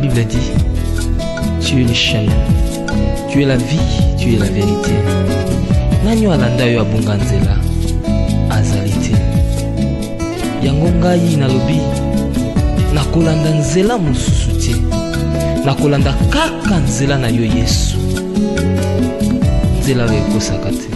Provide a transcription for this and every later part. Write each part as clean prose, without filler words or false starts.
Bible dit, tu es le chemin, tu es la vie, tu es la vérité. Nani alanda yo abunga nzela azali te. Yango ngai nalobi nakolanda nzela mosusu te, nakolanda kaka nzela na yo Yesu, nzela oyo ekosaka te.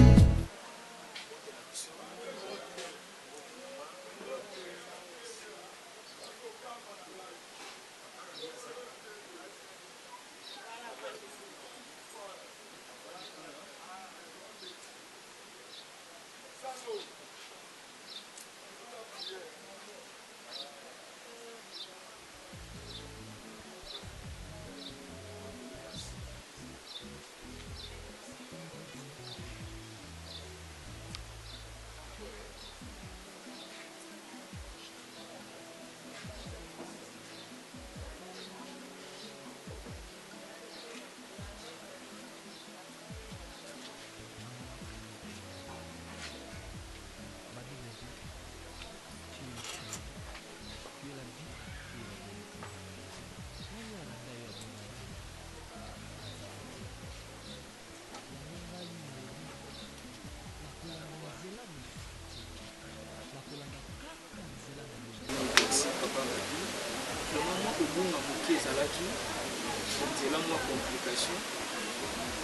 C'est là moi complication.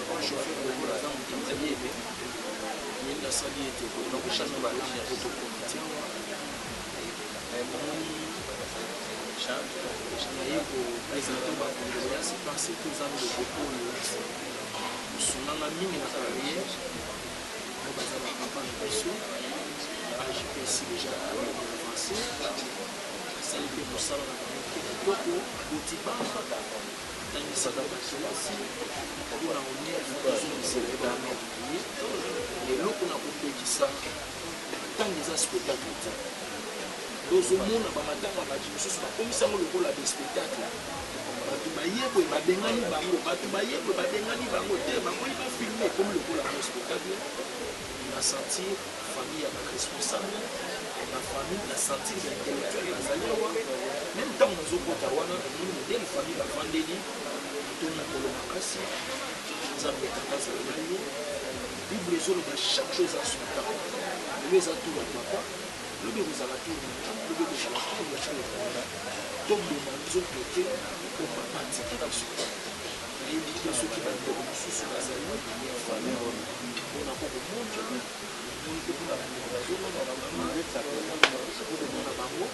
Quand je fais le boulot dans mon temps, il y a ça qui était bon. Donc je change ma langue pour tout comité. Je pour présenter ma condoléance parce que nous avons le beaucoup de son ami dans la carrière. Nous avons un papa de personne. AGPC déjà avancé. Ça a été pour ça dans la carrière. Donc, au Tibet, tangisa bakilasi kuna unia kuzoniselebamu lelo kuna kupekisa tangisa spectacle dozomona bamatanga bajimususu bakomisa ngo lokola de spectacle batu bayebwe babengani bango te bakoyi bafilme comme lokola de spectacle na sentir famille ya responsable la famille la sentir intellectuelle bazali wa même temps nazokota wana ni modèle famille bafandeli tona koloma kasi nzambe takaza nayo Bible ezoloba chaque chose à son temps le eza tout ya papa le be kozala tout le be kozala tout ya chale toboma nzoto te ko papa tikaka suka yebi te soki bandeko mosusu bazali ya famille mpona kokomonja moni te mpona bandeko bazomona na bango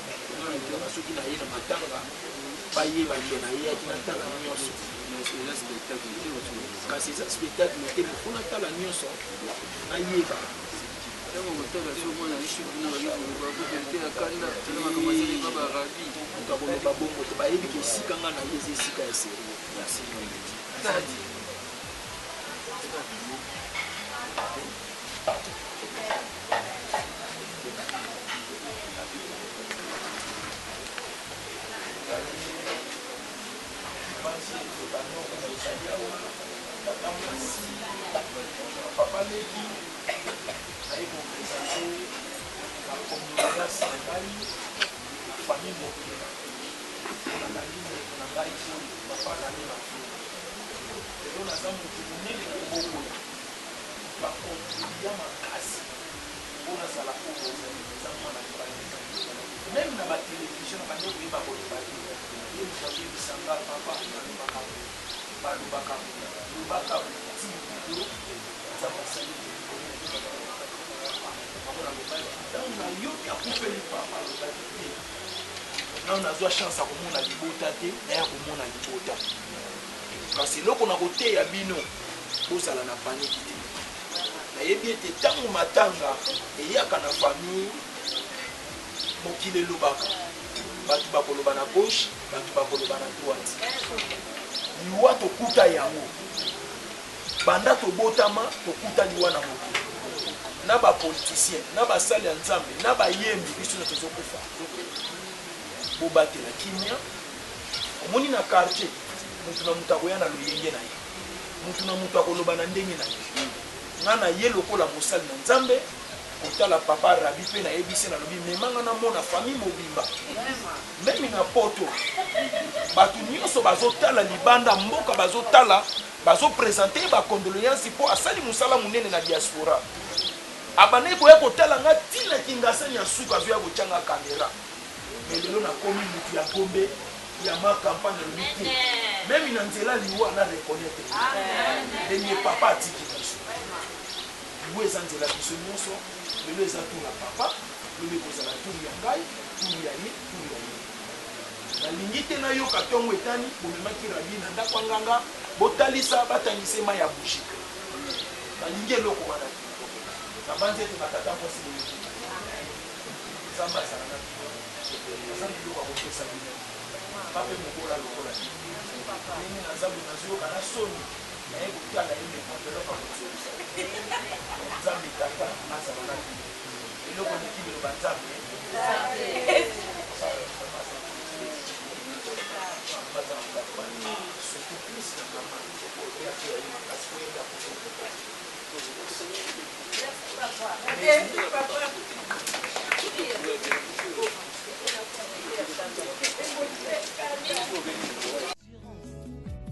soki na ye na matanga bayeba nde na ye yaki na ntala nyonso kasi eza spectacle te mpona tala nyonso nayeba mokakoloba bongo te bayebi ke esika nga na ye eza esika ya serie papa Leki aye kopresente na condoléance na ngai famille mobile nakangi ndeko na ngai oyo papa nani bafie lelo naza motu monene na bokola bakontribuya makasi mpo nazala oyo eza mwana libali meme na batelevizio na bande koyeba kolobaki ye moto akoyebisanga papa nalobaka balobaka lobaka ti video eza basali ntango nayoki akufeli papa alobaki te nano nazwa chance ya komona libota te naya komona libota kasi eloko na koteya bino bozala na paniki te nayebi ete ntango matanga eyaka na famille mokili elobaka bato bakoloba na gauche bato bakoloba na droite liwa tokuta yango banda tobotama tokuta liwa na mokili na bapoliticien na basali ya nzambe na bayembi biso na tozokufa bobatela kimia omoni na quartier mutu na mutu akoya na loyenge na ye mutu na mutu akoloba na ndenge na ye nga na ye lokola mosali na nzambe kotala papa rabi mpe nayebisi nalobi memanga na mona famille mobimba meme na poto bato nyonso bazotala libanda mboka bazotala bazopresente bacondoléance mpo asali mosala monene na diaspora abandaki koya kotala nga ntina kingasani ya suka azoya kotyanga kamera me lelo nakomi mutu ya gombe ya makampagne alobi te meme na nzela liwa na reconnaître ndenge papa atiki biso liwa eza nzela biso nyonso lelo eza tour ya papa lelo ekozala tour ya ngai tour ya ye tour ya ye nalingi te nayoka ntongo etani bomemaki rabi na ndako ya nganga botalisa batangise mai ya bougie nalingi eloko wana nabanzi ete batata mwasi boyoki nzambe azala na bino aza biloko akopesa bino pape mokola lokola ndenge nazambe nazoyoka na soni naye kotala ye mekondeloko akozosa nzambe tata azala na bino eloko niki biloba nzambe surtout plus na mama yaki yaye makasi koyenda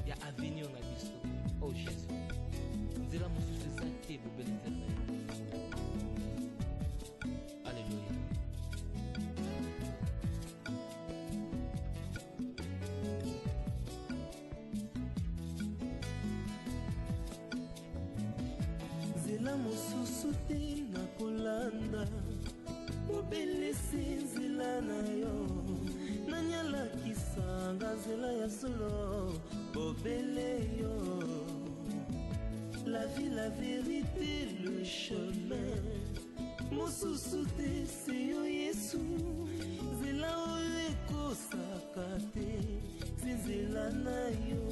ya avenir na biso oh jésus nzela mosusu eza te bobeli nzela na yo alleluya nzela mosusu te na kolanda obelisi nzela na yo nanyalakisanga nzela ya solo obele yo la vie la vérité le chemin mosusu te se yo yesu nzela oyo ekosaka te si nzela na yo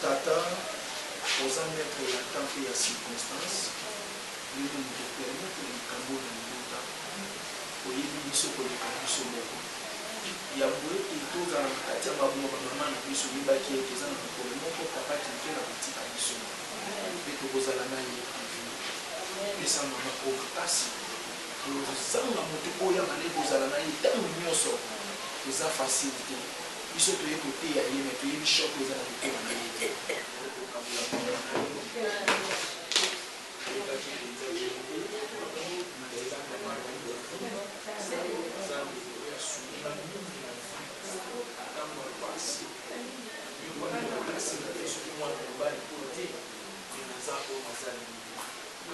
tata oza maître ya temps mpe ya circonstance yoko moto permettre likambo na libota oyebi biso koleka biso moko yango ete tozala na kati ya mabongo bamama na biso yebaki ete eza na mokolo moko papa kinte na kotika biso mpe tokozala na ye pesa mama oyo makasi ozanga moto oyo amane kozala na ye ntango nyonso eza facile te biso toye koteya ye me toyebi shok eza na motema na ye te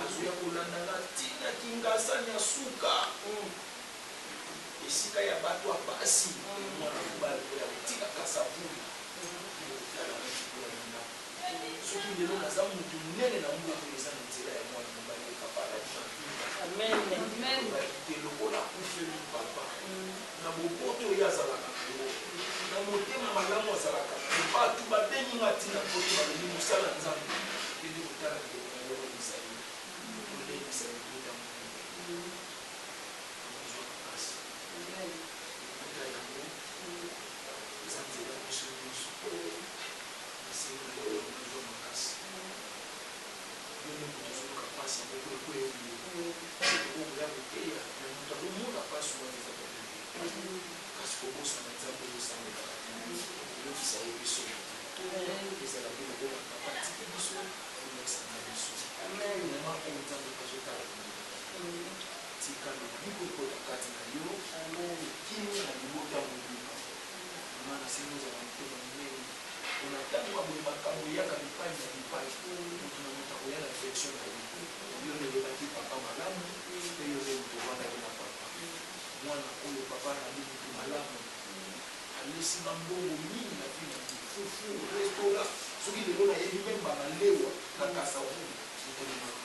azoya kolandanga ntina kingasani ya suka esika ya bato ya pasi mwana mobali oyo akotikaka sabuni soki lelo naza motu monene na mboka eza na nzela ya mwana mobali ekapalaki lokola kufeli papa na bopoto oyo azalaka na motema malamu azalaka bato babeninga ntina poto balobi mosala nzambe ende kotala ndekoloisa ye olebisa ebota ozwa makasi ota yango eza nzela biso nyonso esengi ozwa makasi yone moto ozoluka mpasi moko ekoyebi okoya koteya na moto alomona mpasi wana eza probleme kasi kobosana nzambe oyosangelaka oyokisa ye biso ezala biloko bakapa tike biso oyokisana biso mama oyo nzambe kazotala tika lobiko ekota kati na yo kimia na libota mobima mama nasengi ozala motema monene ona ntango aboye makambo eyaka bipai na bipai moto na moto akoya na infection na ye yo nelobaki papa malamu mpe yo nde moto ovandaki na papa mwana oyo papa nabi moto malamu alesima mbongo mingi na vi na fufu restaurant soki lelo nayebi memba malewa na kasa vulu motolemaka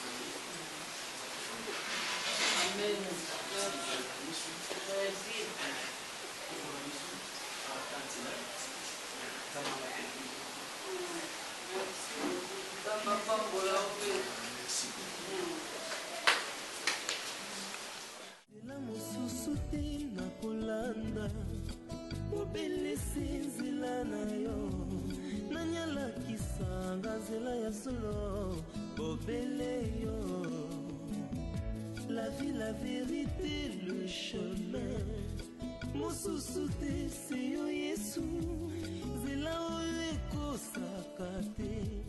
nzela mosusu te na kolanda obelisi nzela na yo alakisanga nzela ya solo bobele yo. La vie, la vérité, le chemin. Mosusu te c'est yo Yesu. Nzela oyo ekosaka te.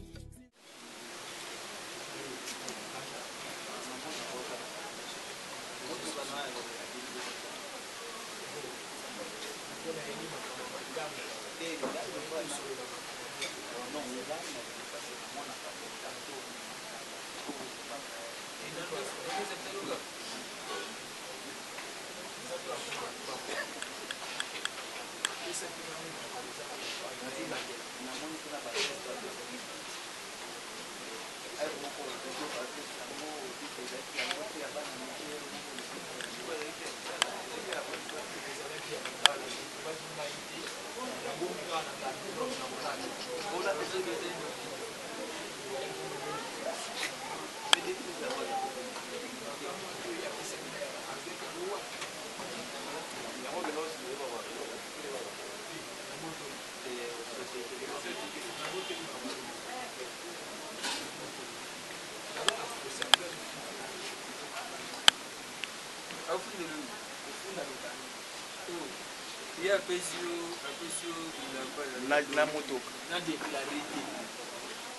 na motoka na déclaré te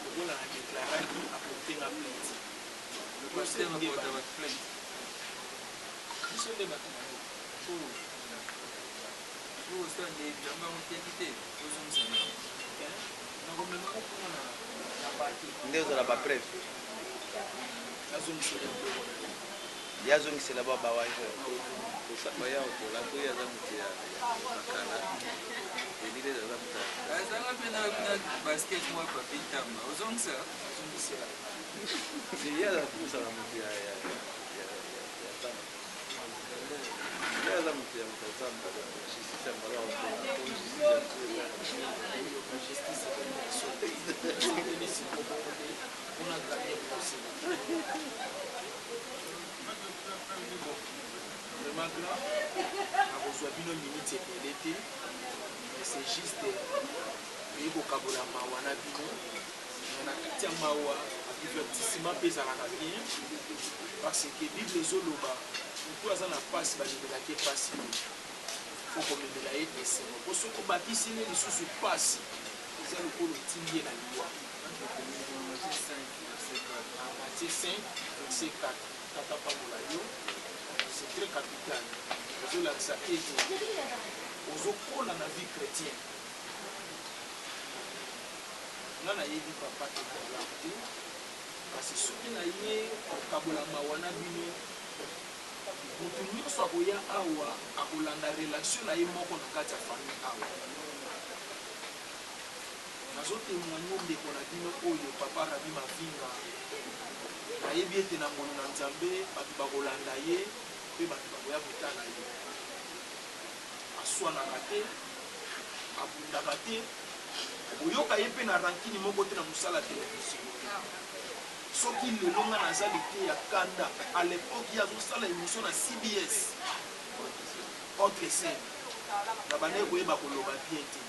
lokola na déclaraki akotenga plainte biso nde bato nakomema kokona na baki nde ozala bapreve azongisela biloko ye azongisela babawaje baya okola to yaza moto ya makala elile aza moto azanga mpe na basket moko papitamba ozongisa azongisela ye aza kosala moto ya tamba ye aza moto ya tamba justice ya malamu vraiment grand nakozwa bino minute ebele te mais c'est juste oyi kokabola mawa na bino na kati ya mawa divertissement mpe ezalaka bien parce que bible ezoloba motu aza na mpasi bamemelaki mpasi fo komemela ye esengo mpo soki obakisini lisusu mpasi eza lokolo otindi ye na liwa Matthieu 5 verset 4 tata pambola yo c'est très capital ozolakisa ete ozokola na vie chrétienne nga nayebi papa tokola te kasi soki na ye kokabola mawa na bino moto nyonso akoya awa akolanda relation na ye moko na kati ya famille awa nazotémoigne ndeko na bino oyo papa Rabi Mavinga nayebi ete na ngolu na Nzambe bato bakolanda ye mpe bato bakoya kotala ye aswanaka te abundaka te oyoka ye mpe na rankini moko te na mosala televizio soki lelo nga nazali te ya kanda à l'époque ye azosala émission na CBS autre scène na bande koyeba koloba bien te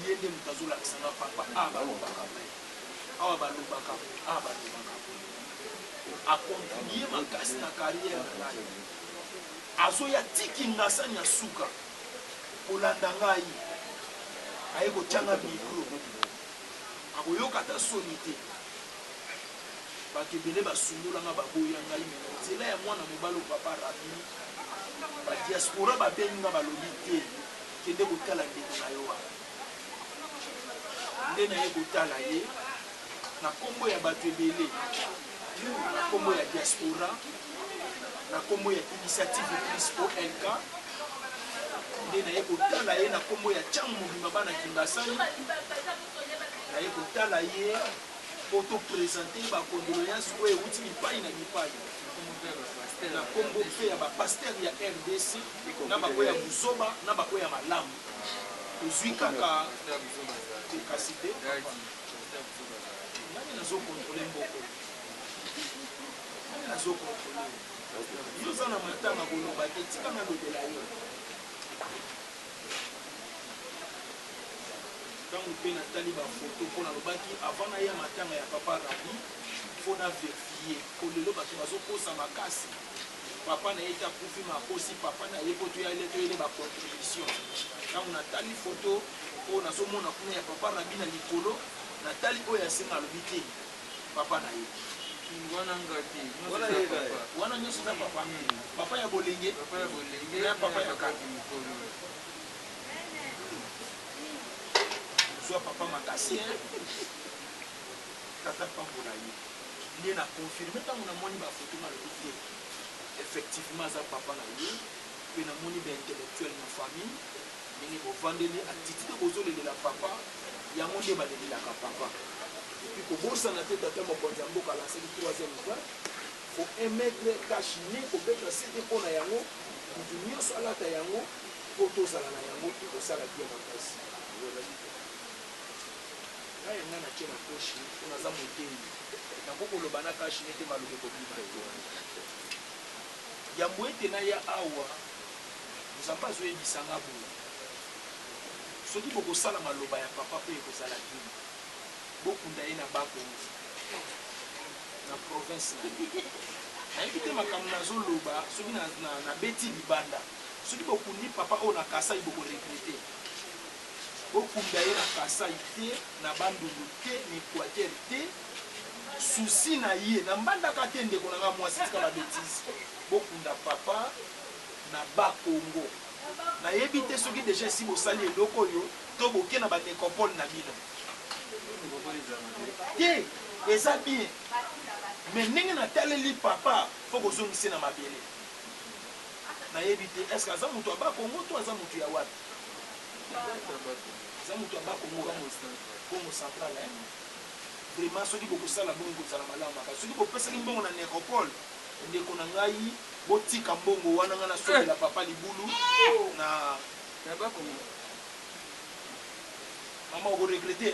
ye nde moto azolakisanga papa balobaka awa balobaka balobaka akontinue makasi na carrière na ngai azoya tiki ngasani ya suka kolanda ngai aye kotyanga mikro akoyoka ata soni te bato ebele basundolanga baboya ngai mena nzela ya mwana mobali papa Rabi badiaspora babenginga balobi te kende kotala ndeko na yo wana nde naye kotala ye na kombo ya bato ebele na kombo ya diaspora na kombo ya initiative Crispo LK nde naye kotala ye na kombo ya Tiang Mobimba bana Kingasani naye kotala ye po topresente bacondoléance oyo euti mipai na mipai na kombo mpe ya bapaster ya RDC na bako ya Buzoba na bako ya Malamu tozwi kaka ekasi te nani nazokontrole mboko nani nazokontrole yo oza na matanga koloba te tika nalobela yo ntango mpe natali bafoto mpo nalobaki avant naya matanga ya papa rabi mpo na verifie po lelo bato bazokosa makasi papa na ye te akufi makosi papa na ye po toyele bacontribution ntango natali foto oyo nazomona kuna ya papa rabi na likolo natali oyo asenga alobi te papa na ye wana nyonso eza papa papa ya bolenge na papa ya kati zwa papa makasi tata pambola ye nde na confirme ntango namoni bafoto nalobi te effectivement aza papa na ye mpe namoni baintellectuel na famille ndenge bovandeli attitude bozolelela papa yango nde balelelaka papa epuis kobosana te tata mokonzi ya mboka alanseli 3e fois fo émettre kashine kobeta sete mpo na yango kutu nyonso alata yango mpo tozala na yango mpe kosala bie makasi ngai nga natie na poshi mpo naza motendi nakokoloba na kashine te malobe kobima te yambo ete naya awa nzambe azoyebisanga boye soki bokosala maloba ya papa mpe ekozala kini bokunda ye na bakonzi na province nayebi te makambo nazoloba soki nabeti libanda soki bokundi papa oyo na kasai bokoregrete bokunda ye na kasai te na bandundu te na équateur te susi na ye na mbandaka te ndeko na nga mwasi tika babetise bokunda papa na bakongo nayebi te soki deja esi bosali eloko oyo to boke na banecropole na bino te eza bien me ndenge nataleli papa fo kozongisi na mabele nayebi te estce aza moto ya bakongo to aza moto ya wapi aza moto ya bakongo kongo central vraiment soki bokosala bongo kozala malamu makasi soki bopesaki mbongo na necropole ndeko na ngai botika mbongo wana nga nasombela papa libulu na bakongo mama okoregrete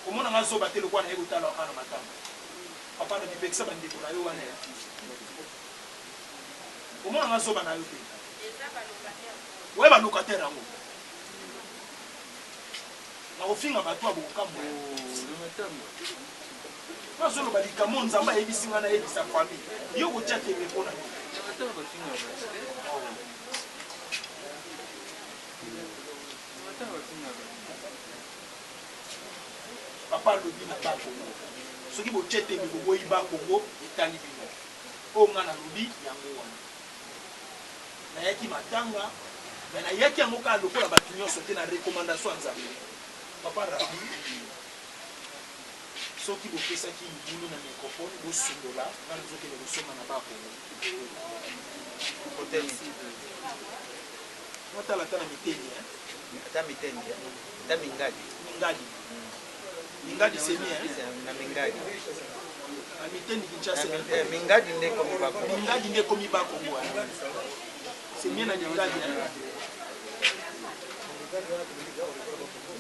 komona nga zoba te lokwa na ye kotala waka na matanga papa na bipekisa bandeko na yo wana ya komona nga zoba na yo te we balokataire yango nakofinga bato ya bokokambo nazoloba likambo nzambe ayebisi nga nayebisa famille yo kotia tembe mpo na yo papa alobi na bakongo soki botie tembe boboyi bakongo etali bino oyo nga nalobi yango wana nayaki matanga me nayaki yango kaka lokola bato nyonso te na recommandation ya nzambe papa rabi soki bopesaki libulu na microphone bosundola nga nazokende kosomba na bakongo natala ata na miteni ata miteni ata mingadi mingadi semi na mingadi na miteni kinshasa mingadi nde komi bakongo mingadi nde komi bakongo semi na mingadi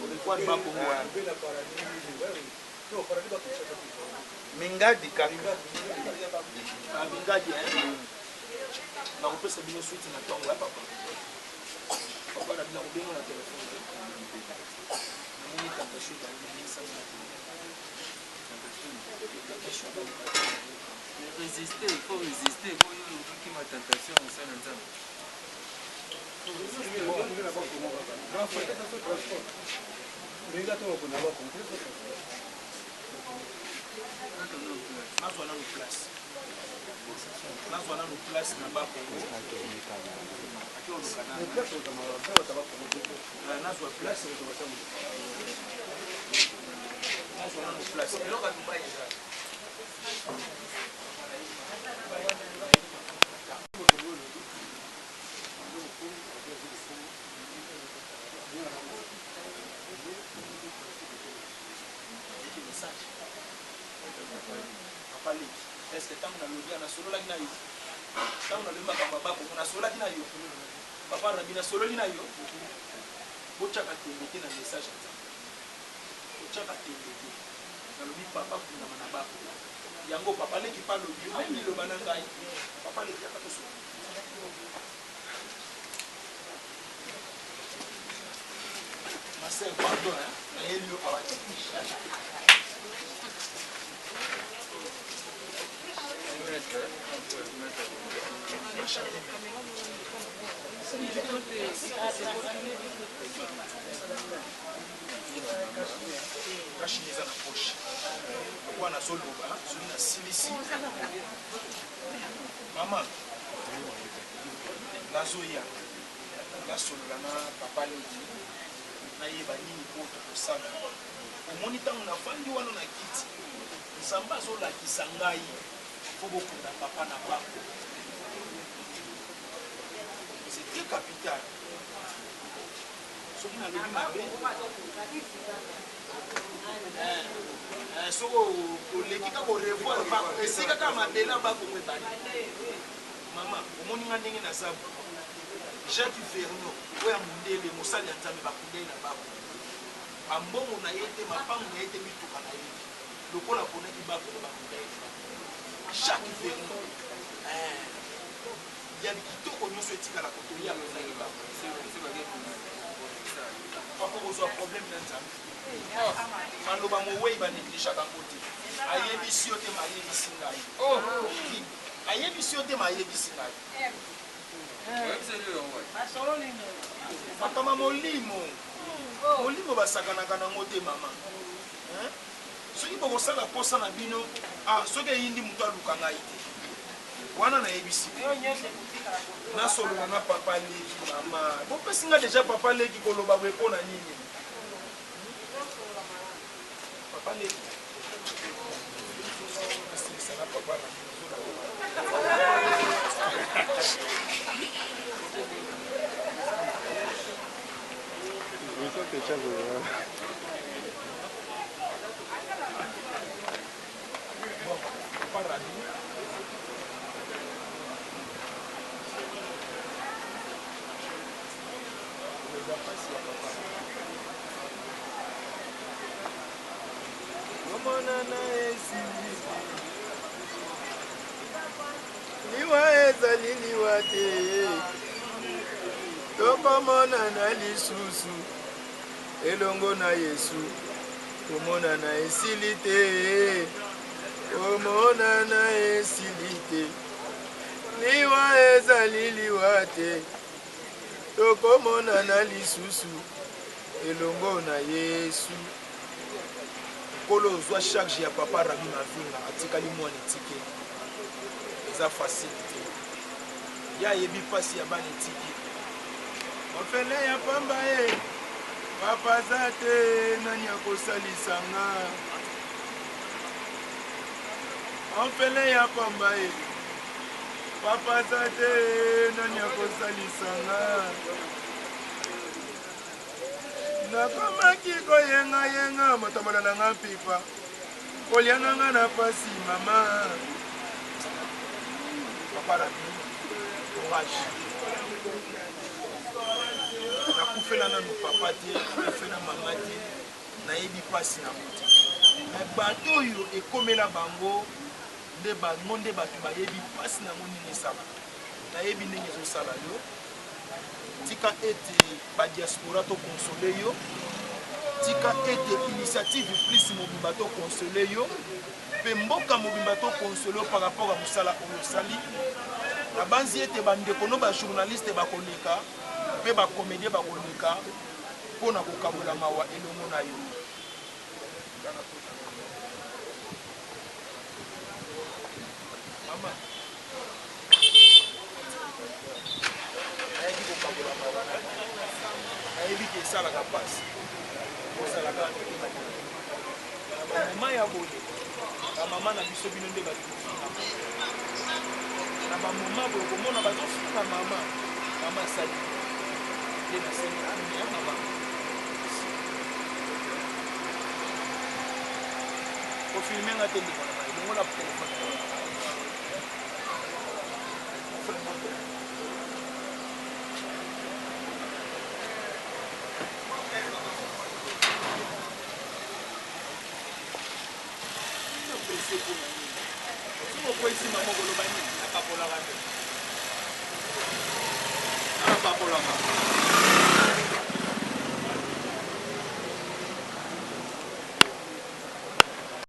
olikuwa ni bakongo mingadi kaka mingadi nakopesa bino suite na ntongo ya papa papa na bino kobenga na telefone namoni tentation résister, il faut résister. Il faut y ma tentation au sein de Nzambe. nazwana no place na bakongo nazwa place nazwana no place eloko atubai eza est-ce que tant que nous avons solo la gnaï tant que nous avons pas beaucoup na solo la gnaï papa na bina solo lina yo bocha ka tembete na message bocha ka tembete na lobi papa kuna na bako yango papa le ki parle yo même le bananga papa le ki ka to so sœur, pardon, hein. Kachini eza na poche wana soloba soki nasilisi mama nazoya nasolola na papa leki nayeba nini po tokosala omoni ntango nafandi wana na kiti nzambe azolakisa ngai po bokunda papa na bako c'était capital soki nalobi mabe soko oleki kaka orevoir esika kaka mabele bakongo ebani mama omoni nga ndenge naza Jacques Verno oyo ya mondele mosali ya nzambe bakundeli na bako bambongo na ye te mapango na ye te mituka na ye lokola ponaki bakongo bakundeli Jacques Verno ya kitoko nyonso etikala kotoya kozali bako papa kozwa problème na nzambe maloba mowei banégligaka ngo te ayebisi yo te mayebisi ngai ayebisi yo te mayebisi ngai makama molimo molimo basakanaka nango te mama soki bokosala posa na bino soki eyindi moto aluka ngai te wana nayebisi nasolola na papa leki mama bopesi nga deja papa leki koloba boye mpo na nini papa leki asilisa na papa na papa Radi Omonana esili liwa ezali liwa te tokomonana lisusu elongo na Yesu tomonana esili te omonana esili te liwa ezali liwa te tokomonana lisusu elongo na Yesu kolo ozwa charge ya papa Rabi Mavinga atikali mwana etike eza facile te ya yebi pasi ya bana etike ofele ya pamba ye papa za te nani akosalisa nga ofele ya pamba ye papa za te nani akosalisa nga nakomaki koyengayenga motambola na nga mpipa kolianga nga na pasi mama papa Rabi courage nakufela nanu papa te nakufela mama te nayebi pasi na mote me bato oyo ekomela bango nde bango nde bato bayebi pasi nango nini esala nayebi ndenge ezosala yo tika ete badiaspora to console yo tika ete initiative plus mobimba to console yo pe mboka mobimba to console yo par rapport à mosala oyo osali nabanzi ete bandeko no bajournaliste bakoleka mpe bacomédie bakoleka mpona kokabola mawa elongo na yo mama nayebi kokabola mawa nayebi ke esalaka mpasi osalaka na bamoma ya boye bamama na biso bino nde batufinga na bamoma boye komona bazofinga mama asali nde nasali ya mama ofilmenga te ndeko na ngai longo na telefone okwesi mama koloba nini apapolaka te apapolaka